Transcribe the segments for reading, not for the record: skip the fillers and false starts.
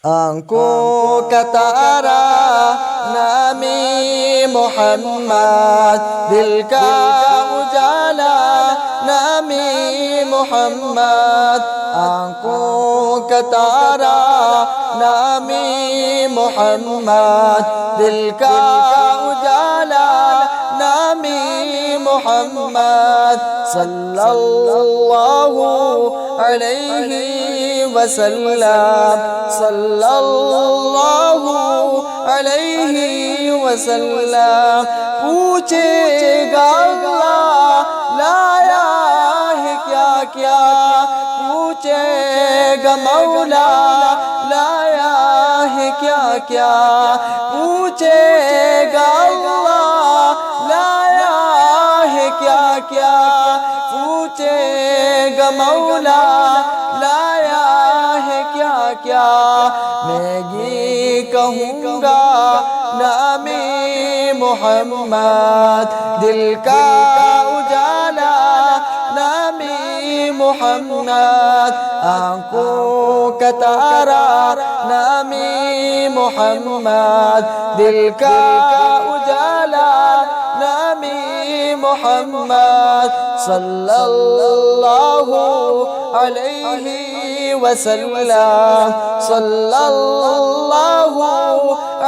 آنکھوں کا تارا نامی محمد، دل کا اجالا نامی محمد، آنکھوں کا تارا نامی محمد، دل کا اجالا نامی محمد، صلی اللہ علیہ وسلم، صلی اللہ علیہ وسلم۔ پوچھے گا اللہ لایا ہے کیا کیا، پوچھے گا مولا لایا ہے کیا کیا، پوچھے گا اللہ لایا ہے کیا کیا، پوچھے گا مولا لایا ہے کیا کیا۔ میں یہ کہوں گا نامی محمد، دل کا اجالا نامی محمد، آنکھوں کا تارا نامی محمد، دل کا اجالا نامی محمد، صلی اللہ علیہ وسلم، صلی اللہ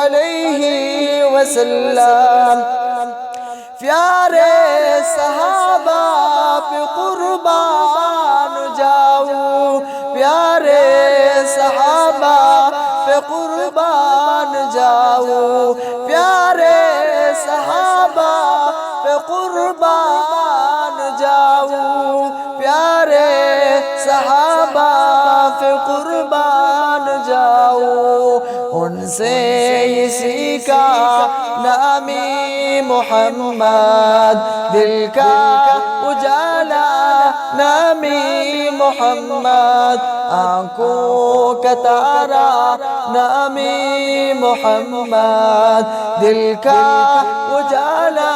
علیہ وسلم۔ پیارے صحابہ پہ قربان جاؤ، پیارے صحابہ پہ قربان جاؤ، پیارے صحابہ پہ قربان جاؤ، پیارے صحابہ پہ قربان جاؤ، ان سے ہی سیکھا نامی محمد، دل کا اجالا نامی محمد، آنکھوں کا تارا نامی محمد، دل کا اجالا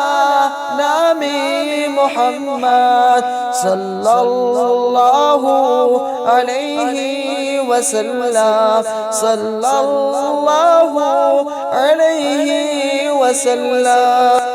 نامی محمد، صلی اللہ علیہ وسلم، صلی اللہ علیہ وسلم۔